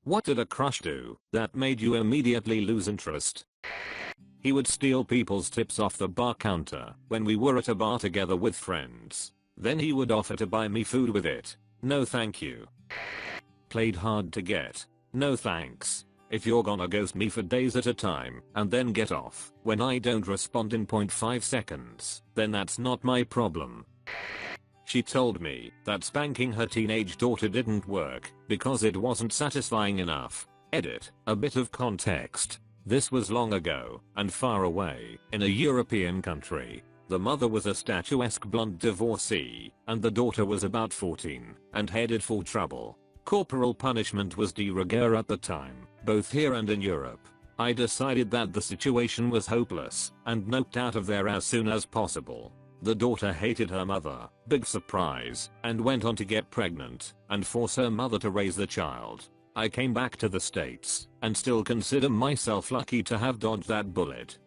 What did a crush do that made you immediately lose interest? He would steal people's tips off the bar counter when we were at a bar together with friends. Then he would offer to buy me food with it. No thank you. Played hard to get. No thanks. If you're gonna ghost me for days at a time and then get off when I don't respond in 0.5 seconds, then that's not my problem. She told me that spanking her teenage daughter didn't work because it wasn't satisfying enough. Edit. A bit of context. This was long ago and far away in a European country. The mother was a statuesque blonde divorcee and the daughter was about 14 and headed for trouble. Corporal punishment was de rigueur at the time, both here and in Europe. I decided that the situation was hopeless and noped out of there as soon as possible. The daughter hated her mother, big surprise, and went on to get pregnant and force her mother to raise the child. I came back to the States and still consider myself lucky to have dodged that bullet.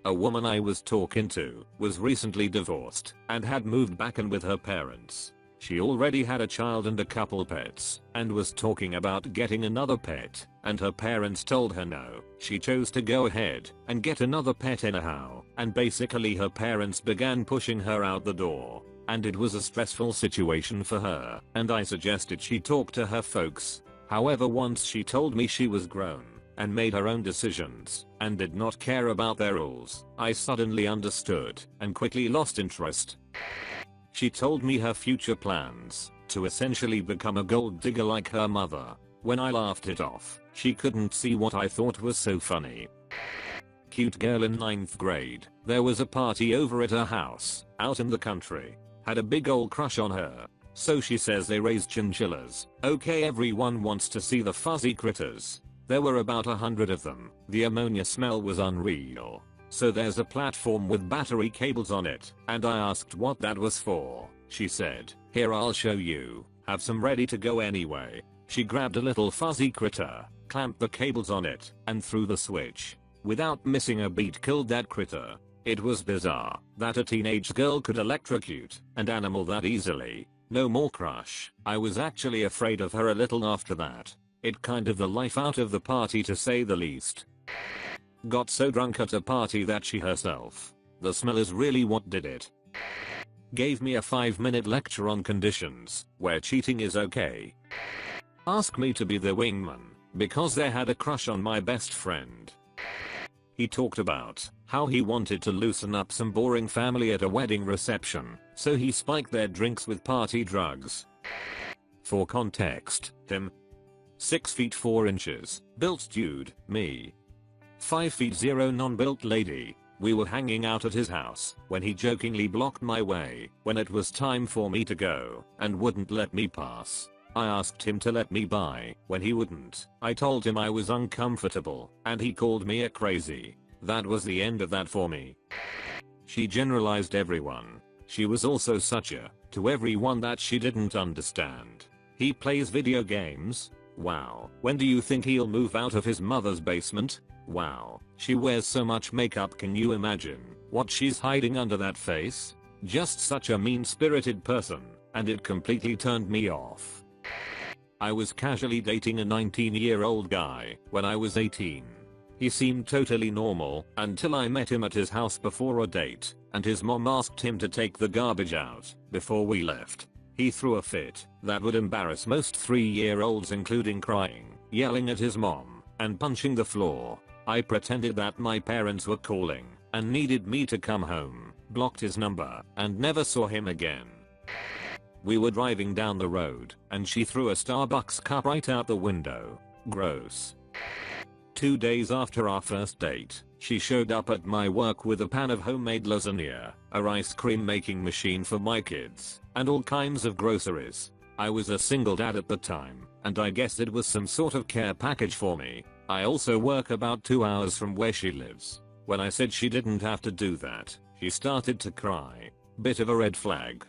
A woman I was talking to was recently divorced and had moved back in with her parents. She already had a child and a couple pets and was talking about getting another pet, and her parents told her no. She chose to go ahead and get another pet anyhow, and basically her parents began pushing her out the door. And it was a stressful situation for her, and I suggested she talk to her folks. However, once she told me she was grown and made her own decisions and did not care about their rules, I suddenly understood and quickly lost interest. She told me her future plans to essentially become a gold digger like her mother. When I laughed it off, she couldn't see what I thought was so funny. Cute girl in 9th grade. There was a party over at her house, out in the country. Had a big ol' crush on her. So she says they raised chinchillas. Okay, everyone wants to see the fuzzy critters. There were about 100 of them. The ammonia smell was unreal. So there's a platform with battery cables on it, and I asked what that was for. She said, "Here, I'll show you. Have some ready to go anyway." She grabbed a little fuzzy critter, clamped the cables on it, and threw the switch. Without missing a beat, killed that critter. It was bizarre that a teenage girl could electrocute an animal that easily. No more crush. I was actually afraid of her a little after that. It kind of the life out of the party, to say the least. Got so drunk at a party that she herself. The smell is really what did it. Gave me a 5-minute lecture on conditions where cheating is okay. Asked me to be the wingman because they had a crush on my best friend. He talked about how he wanted to loosen up some boring family at a wedding reception, so he spiked their drinks with party drugs. For context, him 6 feet 4 inches, built dude, me 5 feet 0 non-built lady. We were hanging out at his house when he jokingly blocked my way when it was time for me to go and wouldn't let me pass. I asked him to let me by when he wouldn't. I told him I was uncomfortable and he called me a crazy. That was the end of that for me. She generalized everyone. She was also such a to everyone that she didn't understand. He plays video games? Wow. When do you think he'll move out of his mother's basement? Wow. She wears so much makeup, can you imagine what she's hiding under that face? Just such a mean-spirited person, and it completely turned me off. I was casually dating a 19-year-old guy when I was 18. He seemed totally normal until I met him at his house before a date, and his mom asked him to take the garbage out before we left. He threw a fit that would embarrass most 3-year-olds, including crying, yelling at his mom, and punching the floor. I pretended that my parents were calling and needed me to come home, blocked his number, and never saw him again. We were driving down the road and she threw a Starbucks cup right out the window. Gross. 2 days after our first date, she showed up at my work with a pan of homemade lasagna, a ice cream making machine for my kids, and all kinds of groceries. I was a single dad at the time, and I guess it was some sort of care package for me. I also work about 2 hours from where she lives. When I said she didn't have to do that, she started to cry. Bit of a red flag.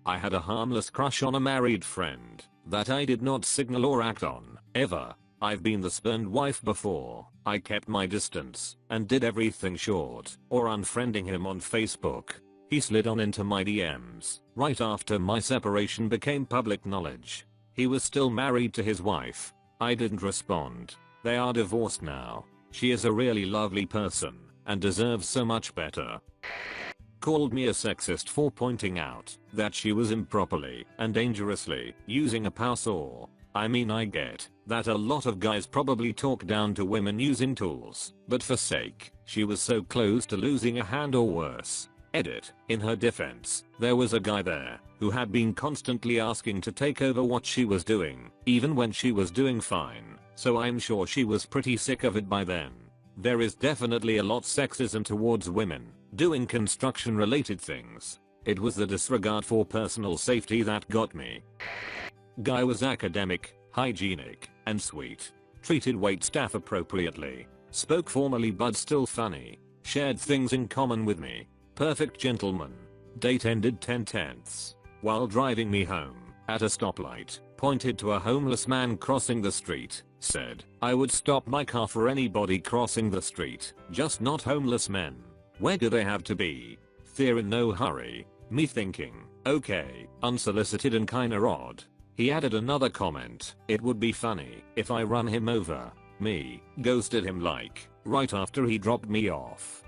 I had a harmless crush on a married friend that I did not signal or act on, ever. I've been the spurned wife before. I kept my distance and did everything short or unfriending him on Facebook. He slid on into my DMs right after my separation became public knowledge. He was still married to his wife. I didn't respond. They are divorced now. She is a really lovely person and deserves so much better. Called me a sexist for pointing out that she was improperly and dangerously using a power saw. I mean, I get that a lot of guys probably talk down to women using tools, but for sake, she was so close to losing a hand or worse. Edit. In her defense, there was a guy there who had been constantly asking to take over what she was doing, even when she was doing fine, so I'm sure she was pretty sick of it by then. There is definitely a lot sexism towards women doing construction related things. It was the disregard for personal safety that got me. Guy was academic, hygienic, and sweet. Treated waitstaff appropriately. Spoke formally but still funny. Shared things in common with me. Perfect gentleman. Date ended 10/10. While driving me home, at a stoplight, pointed to a homeless man crossing the street, said, I would stop my car for anybody crossing the street, just not homeless men. Where do they have to be? They're in no hurry. Me thinking, okay, unsolicited and kinda odd. He added another comment, it would be funny if I run him over. Me, ghosted him like, right after he dropped me off.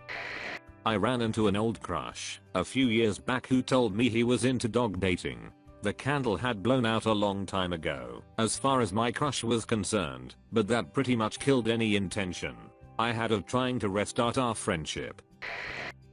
I ran into an old crush a few years back who told me he was into dog dating. The candle had blown out a long time ago, as far as my crush was concerned, but that pretty much killed any intention I had of trying to restart our friendship.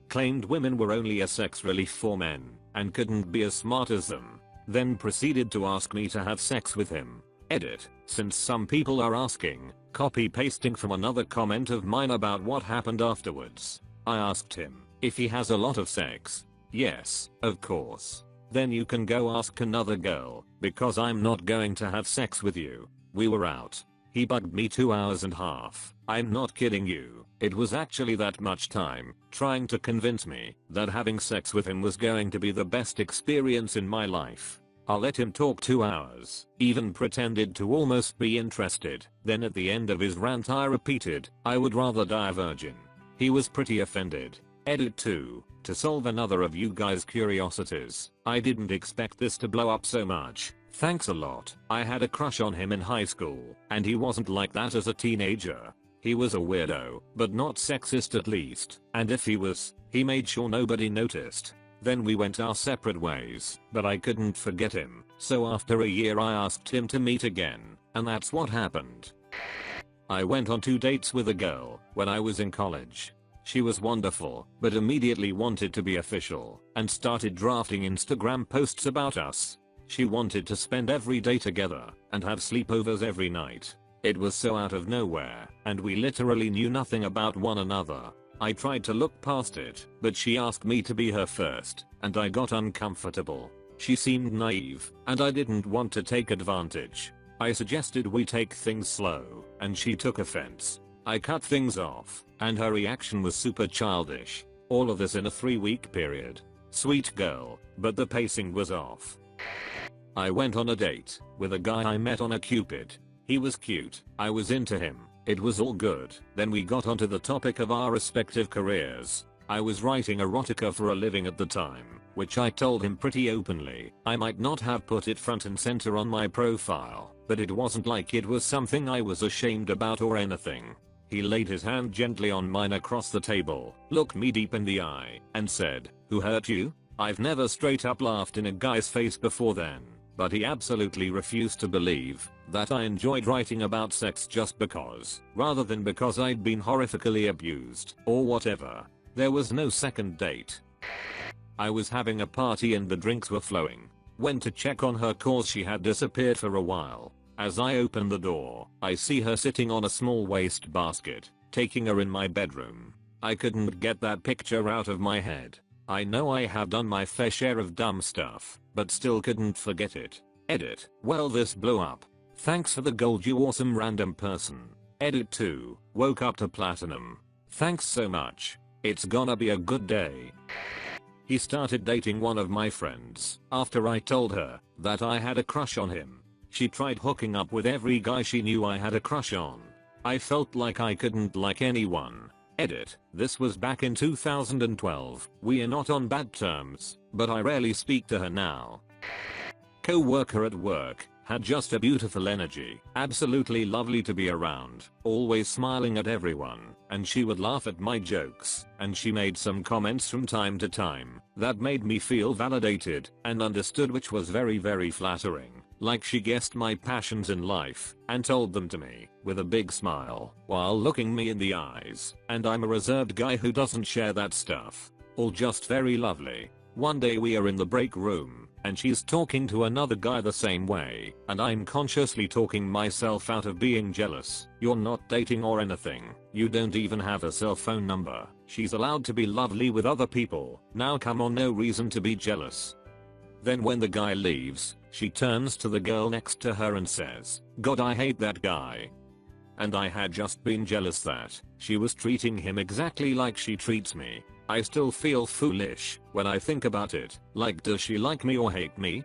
Claimed women were only a sex relief for men, and couldn't be as smart as them. Then proceeded to ask me to have sex with him. Edit. Since some people are asking, copy pasting from another comment of mine about what happened afterwards. I asked him if he has a lot of sex. Yes, of course. Then you can go ask another girl, because I'm not going to have sex with you. We were out. He bugged me 2.5 hours. I'm not kidding you. It was actually that much time, trying to convince me that having sex with him was going to be the best experience in my life. I let him talk 2 hours, even pretended to almost be interested. Then at the end of his rant I repeated, I would rather die a virgin. He was pretty offended. Edit 2. To solve another of you guys' curiosities, I didn't expect this to blow up so much. Thanks a lot. I had a crush on him in high school, and he wasn't like that as a teenager. He was a weirdo, but not sexist at least, and if he was, he made sure nobody noticed. Then we went our separate ways, but I couldn't forget him, so after a year I asked him to meet again, and that's what happened. I went on 2 dates with a girl when I was in college. She was wonderful, but immediately wanted to be official, and started drafting Instagram posts about us. She wanted to spend every day together, and have sleepovers every night. It was so out of nowhere, and we literally knew nothing about one another. I tried to look past it, but she asked me to be her first, and I got uncomfortable. She seemed naive, and I didn't want to take advantage. I suggested we take things slow, and she took offense. I cut things off, and her reaction was super childish. All of this in a 3-week period. Sweet girl, but the pacing was off. I went on a date with a guy I met on a Cupid. He was cute, I was into him, it was all good. Then we got onto the topic of our respective careers. I was writing erotica for a living at the time, which I told him pretty openly. I might not have put it front and center on my profile, but it wasn't like it was something I was ashamed about or anything. He laid his hand gently on mine across the table, looked me deep in the eye, and said, "Who hurt you?" I've never straight up laughed in a guy's face before then, but he absolutely refused to believe that I enjoyed writing about sex just because, rather than because I'd been horrifically abused, or whatever. There was no second date. I was having a party and the drinks were flowing. Went to check on her cause she had disappeared for a while. As I open the door, I see her sitting on a small waste basket, taking her in my bedroom. I couldn't get that picture out of my head. I know I have done my fair share of dumb stuff, but still couldn't forget it. Edit. Well, this blew up. Thanks for the gold, you awesome random person. Edit 2. Woke up to platinum. Thanks so much. It's gonna be a good day. He started dating one of my friends after I told her that I had a crush on him. She tried hooking up with every guy she knew I had a crush on. I felt like I couldn't like anyone. Edit. This was back in 2012. We are not on bad terms, but I rarely speak to her now. Co-worker at work Had just a beautiful energy, absolutely lovely to be around, always smiling at everyone, and she would laugh at my jokes, and she made some comments from time to time that made me feel validated and understood, which was very flattering. Like she guessed my passions in life and told them to me with a big smile while looking me in the eyes, and I'm a reserved guy who doesn't share that stuff. All just very lovely. One day we are in the break room and she's talking to another guy the same way, and I'm consciously talking myself out of being jealous. You're not dating or anything. You don't even have a cell phone number. She's allowed to be lovely with other people. Now come on, no reason to be jealous. Then when the guy leaves, she turns to the girl next to her and says, "God, I hate that guy." And I had just been jealous that she was treating him exactly like she treats me. I still feel foolish when I think about it. Like, does she like me or hate me?